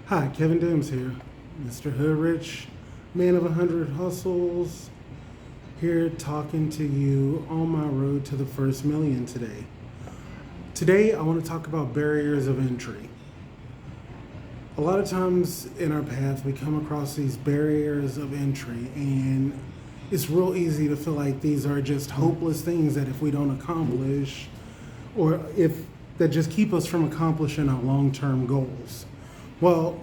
Hi, Kevin Dims here, Mr. Hood Rich, man of 100 hustles, here talking to you on my road to the first million today. Today, I want to talk about barriers of entry. A lot of times in our path, we come across these barriers of entry, and it's real easy to feel like these are just hopeless things that if we don't accomplish, or if that just keep us from accomplishing our long-term goals. Well,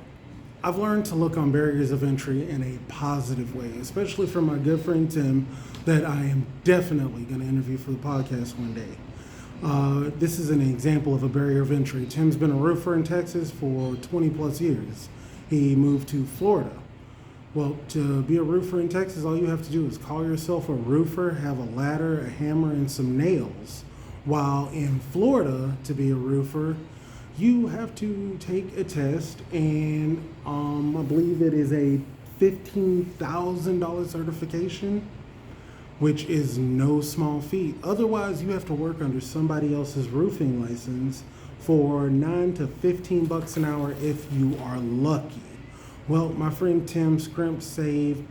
I've learned to look on barriers of entry in a positive way, especially from my good friend Tim, that I am definitely going to interview for the podcast one day. This is an example of a barrier of entry. Tim's been a roofer in Texas for 20 plus years. He moved to Florida. Well, to be a roofer in Texas, all you have to do is call yourself a roofer, have a ladder, a hammer, and some nails. While in Florida, to be a roofer, you have to take a test, and I believe it is a $15,000 certification, which is no small feat. Otherwise, you have to work under somebody else's roofing license for $9 to $15 an hour if you are lucky. Well, my friend Tim scrimped, saved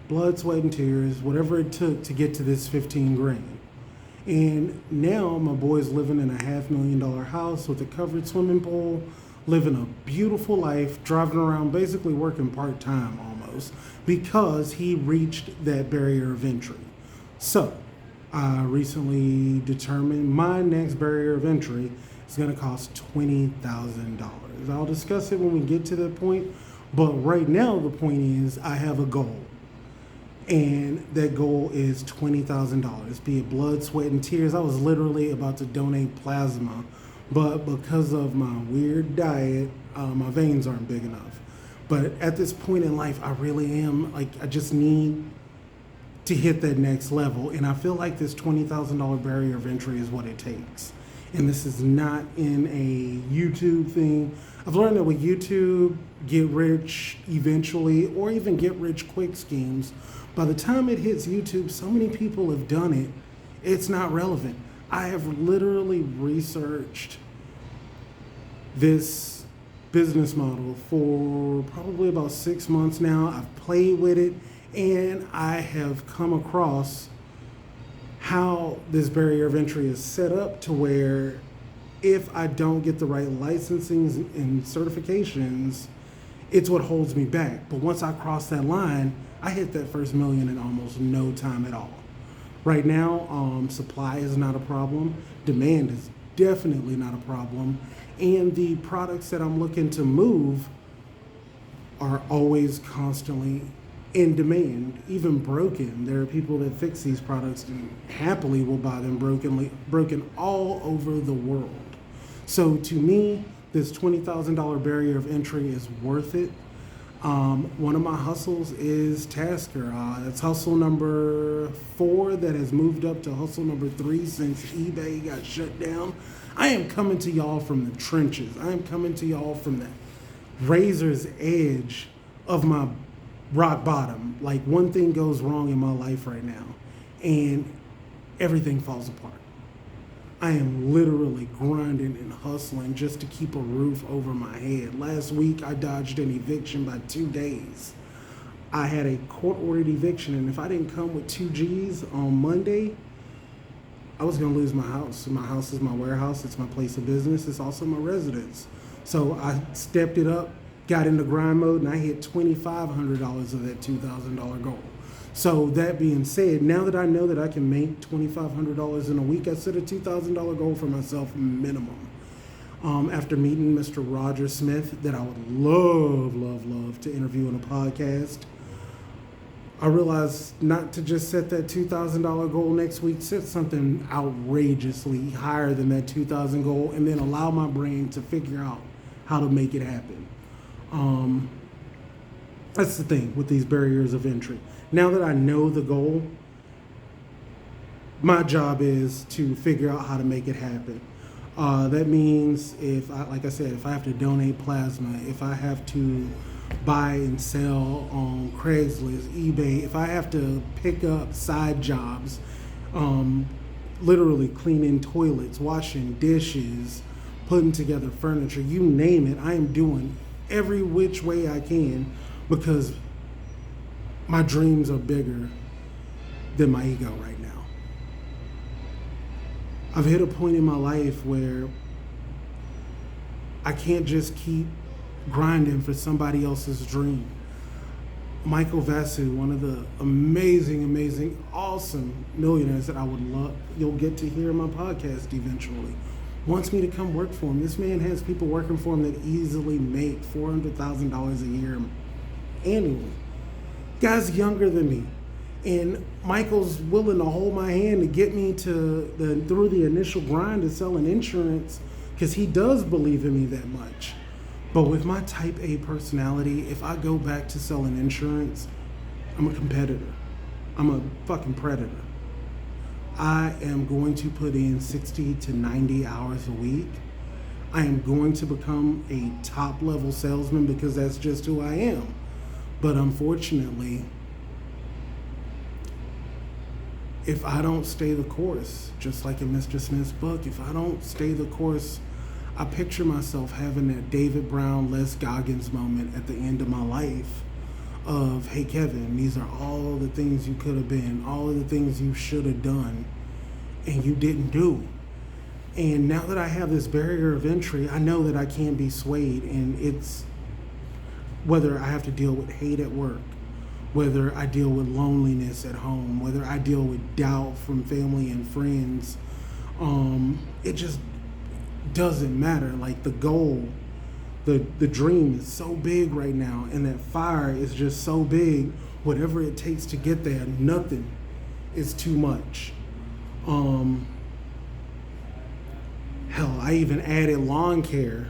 blood, sweat, and tears, whatever it took to get to this 15 grand. And now my boy's living in a $500,000 house with a covered swimming pool, living a beautiful life, driving around, basically working part-time almost, because he reached that barrier of entry. So I recently determined my next barrier of entry is going to cost $20,000. I'll discuss it when we get to that point, but right now the point is I have a goal. And that goal is $20,000, be it blood, sweat, and tears. I was literally about to donate plasma, but because of my weird diet, my veins aren't big enough. But at this point in life, I really am, I just need to hit that next level. And I feel like this $20,000 barrier of entry is what it takes. And this is not in a YouTube thing. I've learned that with YouTube, get rich eventually, or even get rich quick schemes, by the time it hits YouTube, so many people have done it, it's not relevant. I have literally researched this business model for probably about 6 months now. I've played with it, and I have come across how this barrier of entry is set up to where if I don't get the right licensings and certifications, it's what holds me back. But once I cross that line, I hit that first million in almost no time at all. Right now, supply is not a problem. Demand is definitely not a problem. And the products that I'm looking to move are always constantly in demand, even broken. There are people that fix these products and happily will buy them broken all over the world. So to me, this $20,000 barrier of entry is worth it. One of my hustles is Tasker. That's hustle number 4 that has moved up to hustle number 3 since eBay got shut down. I am coming to y'all from the trenches. I am coming to y'all from the razor's edge of my rock bottom. Like, one thing goes wrong in my life right now, and everything falls apart. I am literally grinding and hustling just to keep a roof over my head. Last week, I dodged an eviction by 2 days. I had a court-ordered eviction, and if I didn't come with 2 G's on Monday, I was going to lose my house. My house is my warehouse. It's my place of business. It's also my residence. So I stepped it up, got into grind mode, and I hit $2,500 of that $2,000 goal. So that being said, now that I know that I can make $2,500 in a week, I set a $2,000 goal for myself minimum. After meeting Mr. Roger Smith, that I would love to interview on a podcast, I realized not to just set that $2,000 goal next week, set something outrageously higher than that $2,000 goal, and then allow my brain to figure out how to make it happen. That's the thing with these barriers of entry. Now that I know the goal, my job is to figure out how to make it happen. That means if I have to donate plasma, if I have to buy and sell on Craigslist, eBay, if I have to pick up side jobs, literally cleaning toilets, washing dishes, putting together furniture, you name it, I am doing every which way I can because my dreams are bigger than my ego right now. I've hit a point in my life where I can't just keep grinding for somebody else's dream. Michael Vasu, one of the amazing, awesome millionaires that I would love, you'll get to hear in my podcast eventually, wants me to come work for him. This man has people working for him that easily make $400,000 a year annually. Guy's younger than me. And Michael's willing to hold my hand to get me through the initial grind of selling insurance because he does believe in me that much. But with my type A personality, if I go back to selling insurance, I'm a competitor. I'm a fucking predator. I am going to put in 60 to 90 hours a week. I am going to become a top level salesman because that's just who I am. But unfortunately, if I don't stay the course, just like in Mr. Smith's book, if I don't stay the course, I picture myself having that David Brown, Les Goggins moment at the end of my life of, hey, Kevin, these are all the things you could have been, all of the things you should have done, and you didn't do. And now that I have this barrier of entry, I know that I can't be swayed, and it's whether I have to deal with hate at work, whether I deal with loneliness at home, whether I deal with doubt from family and friends, it just doesn't matter. Like the goal, the dream is so big right now, and that fire is just so big. Whatever it takes to get there, nothing is too much. Hell, I even added lawn care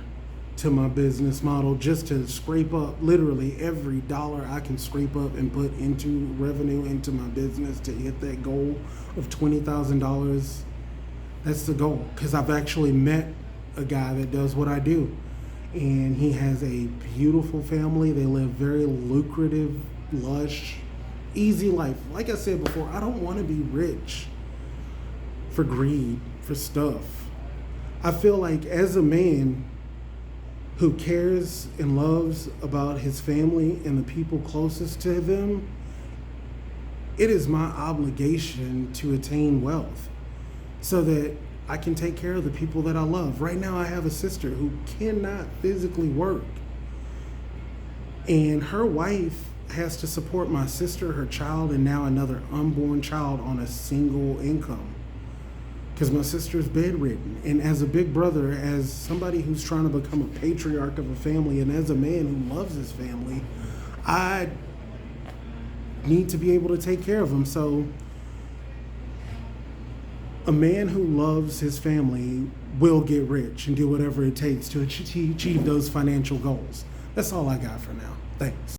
to my business model just to scrape up literally every dollar I can scrape up and put into revenue into my business to hit that goal of $20,000. That's the goal, because I've actually met a guy that does what I do, and he has a beautiful family. They live very lucrative, lush, easy life. Like I said before, I don't want to be rich for greed, for stuff. I feel like as a man who cares and loves about his family and the people closest to them, it is my obligation to attain wealth so that I can take care of the people that I love. Right now I have a sister who cannot physically work, and her wife has to support my sister, her child, and now another unborn child on a single income because my sister's bedridden. And as a big brother, as somebody who's trying to become a patriarch of a family, and as a man who loves his family, I need to be able to take care of them. So a man who loves his family will get rich and do whatever it takes to achieve those financial goals. That's all I got for now. Thanks.